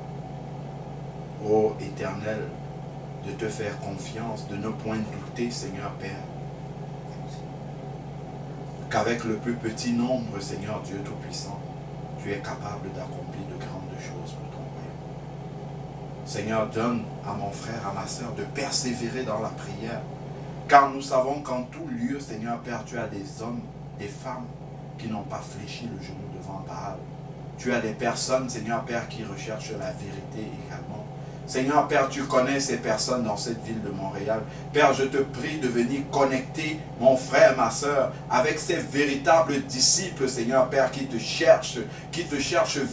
ô Éternel, de te faire confiance, de ne point douter, Seigneur Père, qu'avec le plus petit nombre, Seigneur Dieu Tout-Puissant, tu es capable d'accomplir de grandes choses pour ton royaume. Seigneur, donne à mon frère, à ma sœur, de persévérer dans la prière, car nous savons qu'en tout lieu, Seigneur Père, tu as des hommes, des femmes qui n'ont pas fléchi le genou devant Baal. Tu as des personnes, Seigneur Père, qui recherchent la vérité également. Seigneur Père, tu connais ces personnes dans cette ville de Montréal. Père, je te prie de venir connecter mon frère, ma soeur, avec ces véritables disciples, Seigneur Père, qui te cherchent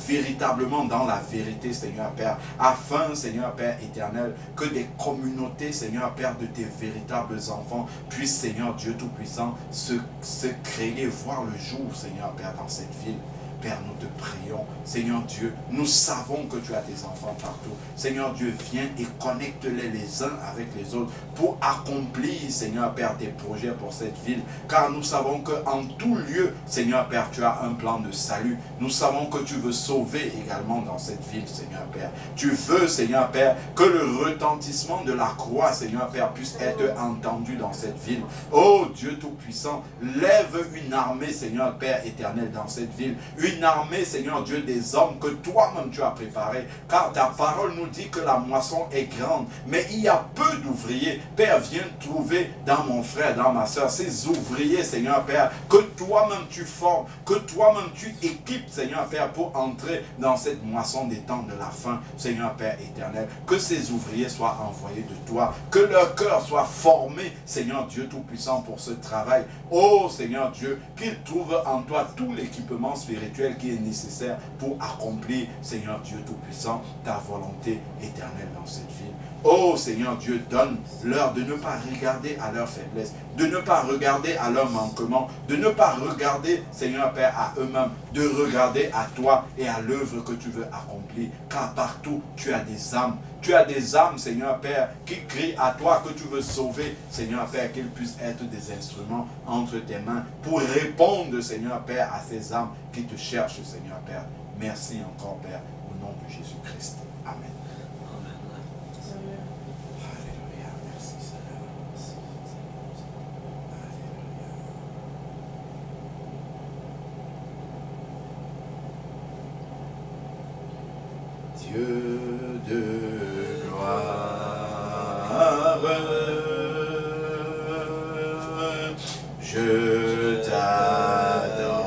véritablement dans la vérité, Seigneur Père, afin, Seigneur Père éternel, que des communautés, Seigneur Père, de tes véritables enfants puissent, Seigneur Dieu Tout-Puissant, se créer, voir le jour, Seigneur Père, dans cette ville. Père, nous te prions. Seigneur Dieu, nous savons que tu as des enfants partout. Seigneur Dieu, viens et connecte-les les uns avec les autres pour accomplir, Seigneur Père, tes projets pour cette ville. Car nous savons qu'en tout lieu, Seigneur Père, tu as un plan de salut. Nous savons que tu veux sauver également dans cette ville, Seigneur Père. Tu veux, Seigneur Père, que le retentissement de la croix, Seigneur Père, puisse être entendu dans cette ville. Oh Dieu Tout-Puissant, lève une armée, Seigneur Père éternel, dans cette ville. Une une armée, Seigneur Dieu, des hommes que toi-même tu as préparés. Car ta parole nous dit que la moisson est grande, mais il y a peu d'ouvriers. Père, viens trouver dans mon frère, dans ma soeur, ces ouvriers, Seigneur Père, que toi-même tu formes, que toi-même tu équipes, Seigneur Père, pour entrer dans cette moisson des temps de la fin, Seigneur Père éternel. Que ces ouvriers soient envoyés de toi, que leur cœur soit formé, Seigneur Dieu Tout-Puissant, pour ce travail. Oh Seigneur Dieu, qu'ils trouvent en toi tout l'équipement spirituel qui est nécessaire pour accomplir, Seigneur Dieu Tout-Puissant, ta volonté éternelle dans cette ville. Oh Seigneur Dieu, donne-leur de ne pas regarder à leur faiblesse, de ne pas regarder à leur manquement, de ne pas regarder, Seigneur Père, à eux-mêmes, de regarder à toi et à l'œuvre que tu veux accomplir. Car partout, tu as des âmes. Tu as des âmes, Seigneur Père, qui crient à toi que tu veux sauver, Seigneur Père, qu'ils puissent être des instruments entre tes mains pour répondre, Seigneur Père, à ces âmes qui te cherchent, Seigneur Père. Merci encore, Père, au nom de Jésus-Christ. Amen. Alléluia, merci Seigneur. Alléluia. Dieu de gloire, je t'adore.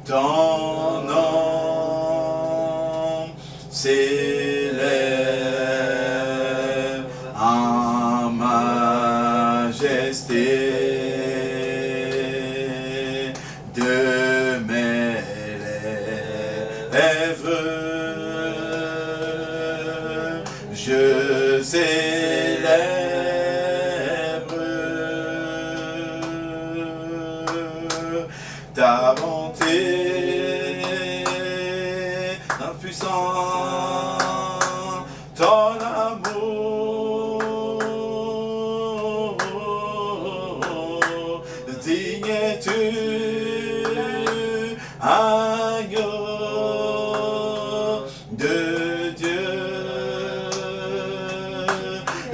Ton nom s'élève en majesté de mes lèvres. Je célèbre ta bonté, ta puissance, ton amour. Digne es-tu, agneau de Dieu.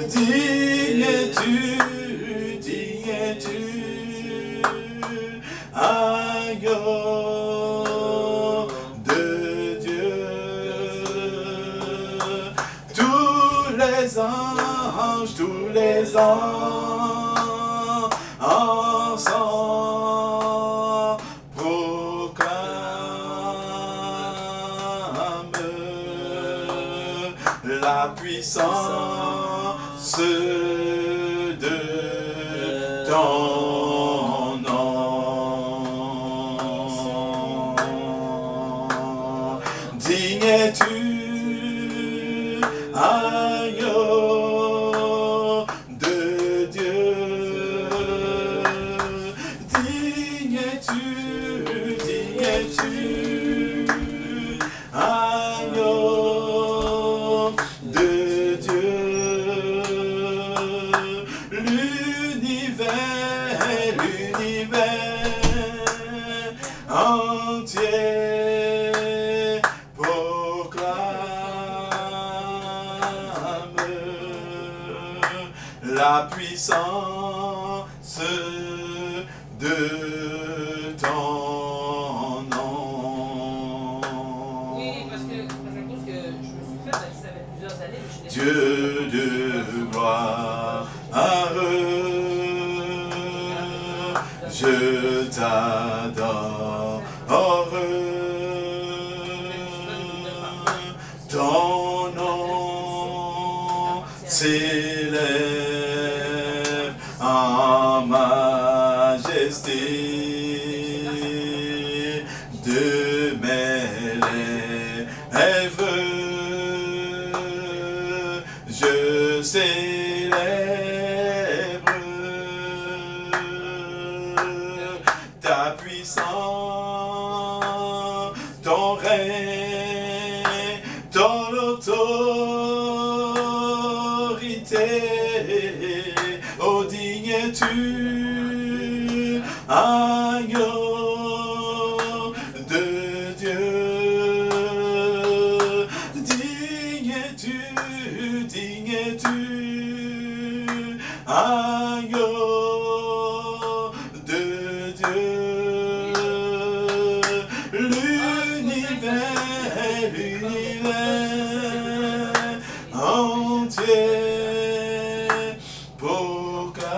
Digne es-tu, agneau de Dieu. Tous les anges ensemble proclament la puissance de ton nom. Digne es-tu, agneau de Dieu. Digne es-tu, agneau de Dieu. L'univers entier proclame la puissance de ton nom. Oui, parce que je pense que je me suis fait, ça fait plusieurs années, mais je Dieu de gloire, je t'adore. Ton nom s'élève en majesté de mes lèvres. Je célèbre ta puissance, ton règne, ton autorité. Oh, digne es-tu, agneau de Dieu. l'univers entier proclame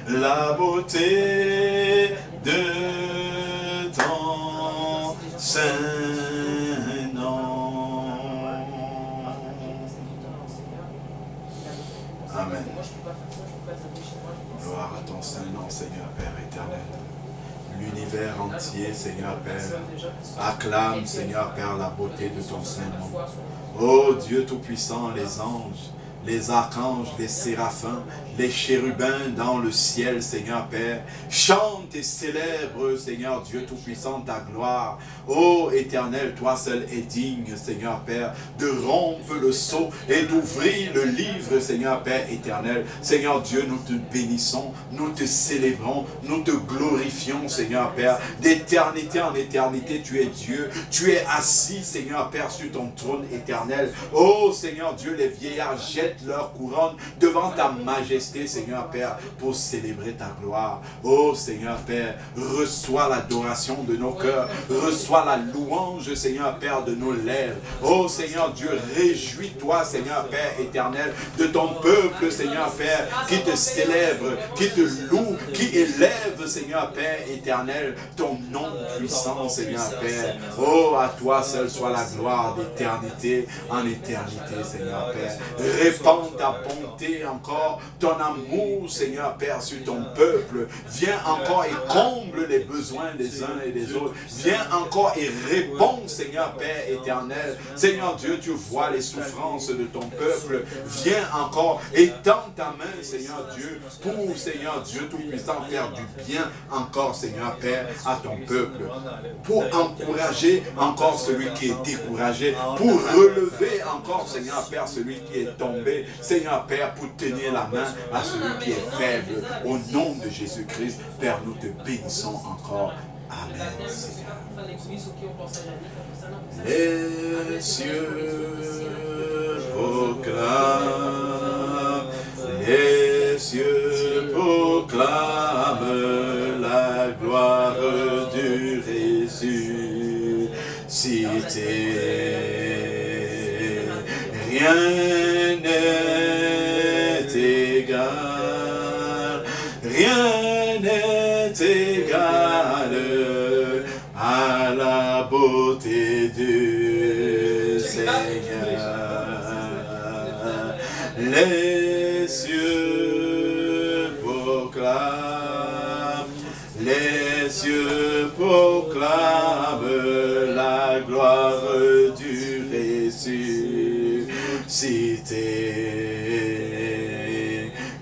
la beauté de ton Saint. Amen. Gloire à ton Saint-Nom, Seigneur Père éternel. L'univers entier, Seigneur Père, acclame, Seigneur Père, la beauté de ton Saint-Nom. Ô Dieu Tout-Puissant, les anges, les archanges, les séraphins, les chérubins dans le ciel, Seigneur Père, chantent et célèbrent, Seigneur Dieu Tout-Puissant, ta gloire. Ô Éternel, toi seul es digne, Seigneur Père, de rompre le sceau et d'ouvrir le livre, Seigneur Père éternel. Seigneur Dieu, nous te bénissons, nous te célébrons, nous te glorifions, Seigneur Père. D'éternité en éternité, tu es Dieu. Tu es assis, Seigneur Père, sur ton trône éternel. Ô Seigneur Dieu, les vieillards jettent leur couronne devant ta majesté, Seigneur Père, pour célébrer ta gloire. Ô Seigneur Père, reçois l'adoration de nos cœurs, reçois la louange, Seigneur Père, de nos lèvres. Ô Seigneur Dieu, réjouis-toi, Seigneur Père éternel, de ton peuple, Seigneur Père, qui te célèbre, qui te loue, qui élève, Seigneur Père éternel, ton nom puissant, Seigneur Père. Oh, à toi seul soit la gloire d'éternité en éternité, Seigneur Père. Répands ta bonté encore, ton amour, Seigneur Père, sur ton peuple. Viens encore et comble les besoins des uns et des autres. Viens encore et réponds, Seigneur Père éternel. Seigneur Dieu, tu vois les souffrances de ton peuple. Viens encore et tends ta main, Seigneur Dieu, pour, Seigneur Dieu Tout-Puissant, faire du bien encore, Seigneur Père, à ton peuple. Pour encourager encore celui qui est découragé. Pour relever encore, Seigneur Père, celui qui est tombé. Seigneur Père, pour tenir la main à celui qui est faible. Au nom de Jésus-Christ, Père, nous te bénissons encore. Amen, Seigneur. Les cieux proclament, les cieux proclament la gloire du ressuscité. Rien n'est égal, rien n'est égal à la beauté du Seigneur. Les cieux proclament, les cieux proclament la gloire du ressuscité.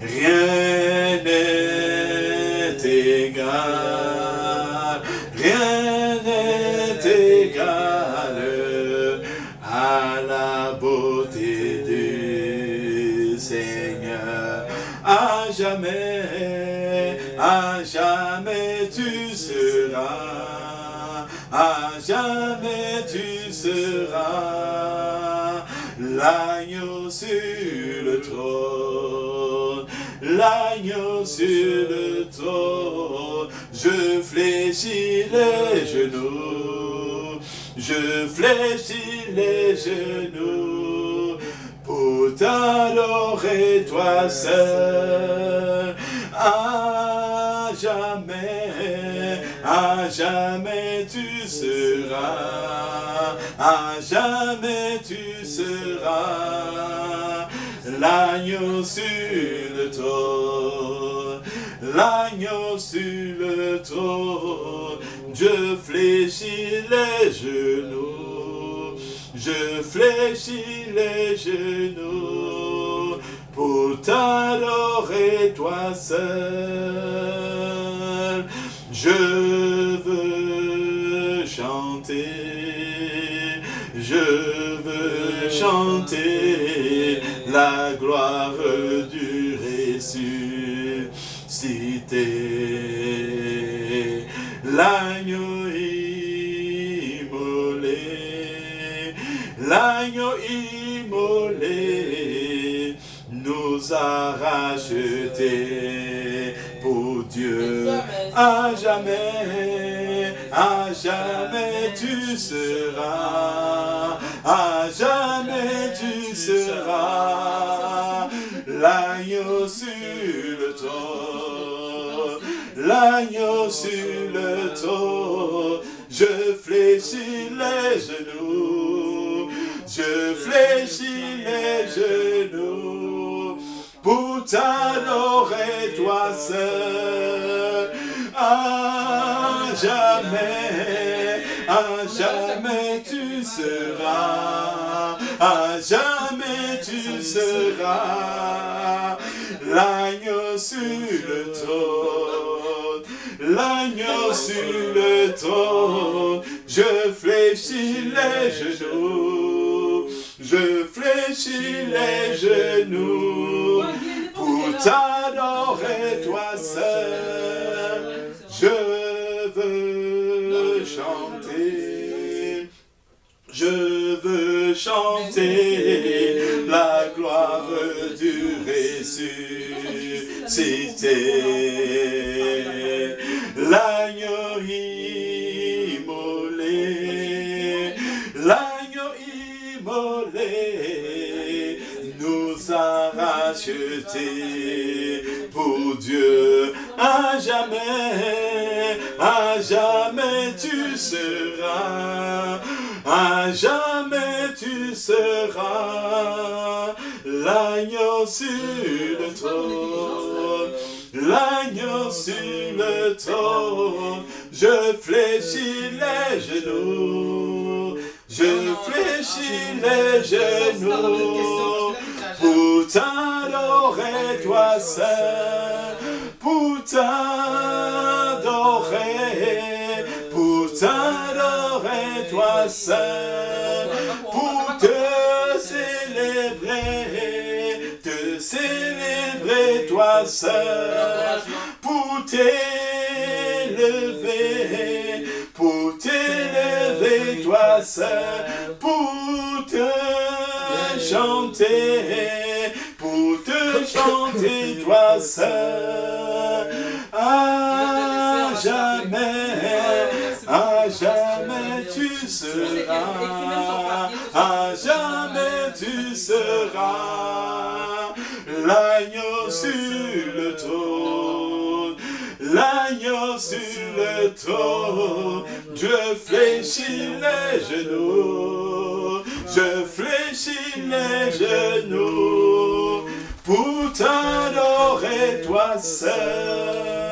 Rien n'est égal, rien n'est égal à la beauté du Seigneur. À jamais tu seras, à jamais tu seras l'agneau sur le trône, l'agneau sur le trône. Je fléchis les genoux, je fléchis les genoux pour t'adorer toi seul. À jamais tu seras, à jamais tu seras l'agneau sur le trône, l'agneau sur le trône. Je fléchis les genoux, je fléchis les genoux pour t'adorer toi seul. Je veux chanter, je veux chanter la gloire du ressuscité. L'agneau immolé, l'agneau immolé nous a rachetés pour Dieu. À jamais à jamais tu seras, à jamais tu seras, l'agneau sur le trône, l'agneau sur le trône. Je fléchis les genoux, je fléchis les genoux, pour t'adorer toi seul, à jamais tu seras, à jamais tu seras, l'agneau sur le trône, l'agneau sur le trône. Je fléchis les genoux, je fléchis les genoux, pour t'adorer toi seul. Je veux chanter, je veux chanter la gloire du ressuscité. L'agneau immolé, l'agneau immolé nous a rachetés pour Dieu. À jamais tu seras, à jamais tu seras, l'agneau sur le trône, l'agneau sur le trône. Je fléchis les genoux, je fléchis les genoux, pour t'adorer toi seul, pour t'adorer toi seul, pour te célébrer toi seul, pour t'élever toi seul, pour te chanter toi seul, à jamais tu seras, à jamais tu seras, l'agneau sur le trône, l'agneau sur le trône. Je fléchis les genoux, je fléchis les genoux, pour t'adorer toi seul.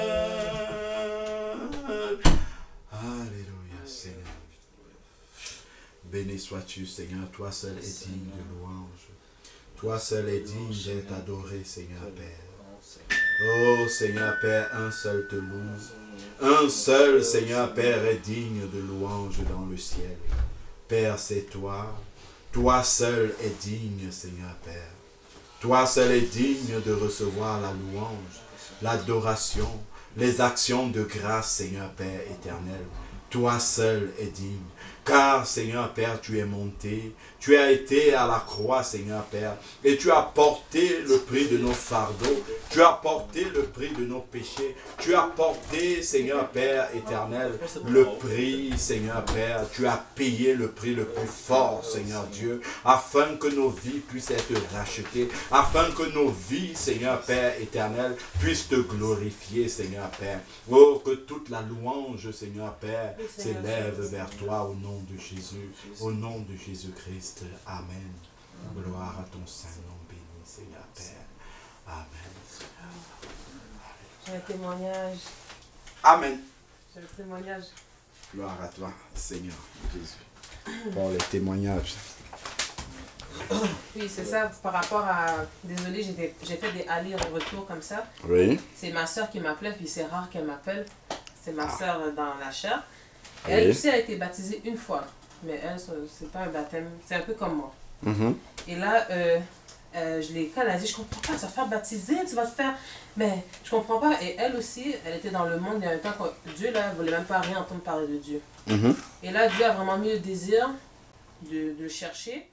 Alléluia, Seigneur. Béni sois-tu, Seigneur, toi seul est digne de louange. Toi seul est digne d'être adoré, Seigneur Père. Oh Seigneur Père, un seul te loue. Un seul, Seigneur Père, est digne de louange dans le ciel. Père, c'est toi. Toi seul est digne, Seigneur Père. Toi seul est digne de recevoir la louange, l'adoration, les actions de grâce, Seigneur Père éternel. Toi seul est digne. Car, Seigneur Père, tu es monté, tu as été à la croix, Seigneur Père, et tu as porté le prix de nos fardeaux, tu as porté le prix de nos péchés, tu as porté, Seigneur Père éternel, le prix, Seigneur Père, tu as payé le prix le plus fort, Seigneur Dieu, afin que nos vies puissent être rachetées, afin que nos vies, Seigneur Père éternel, puissent te glorifier, Seigneur Père. Oh, que toute la louange, Seigneur Père, s'élève vers toi au nom de Jésus, au nom de Jésus-Christ. Amen. Gloire à ton Saint-Nom béni, Seigneur Père. Amen. J'ai un témoignage. Amen. J'ai un témoignage. Gloire à toi, Seigneur Jésus, pour les témoignages. Oui, c'est ça, par rapport à... Désolée, j'ai fait des allers-retours comme ça. Oui. C'est ma soeur qui m'appelait, puis c'est rare qu'elle m'appelle. C'est ma soeur dans la chair. Elle aussi a été baptisée une fois, mais elle, c'est pas un baptême, c'est un peu comme moi. Et là, je l'ai, quand elle a dit, je comprends pas, tu vas te faire baptiser, tu vas te faire... Mais je comprends pas. Et elle aussi, elle était dans le monde il y a un temps quand Dieu, là, elle voulait même pas rien entendre parler de Dieu. Et là, Dieu a vraiment mis le désir de chercher.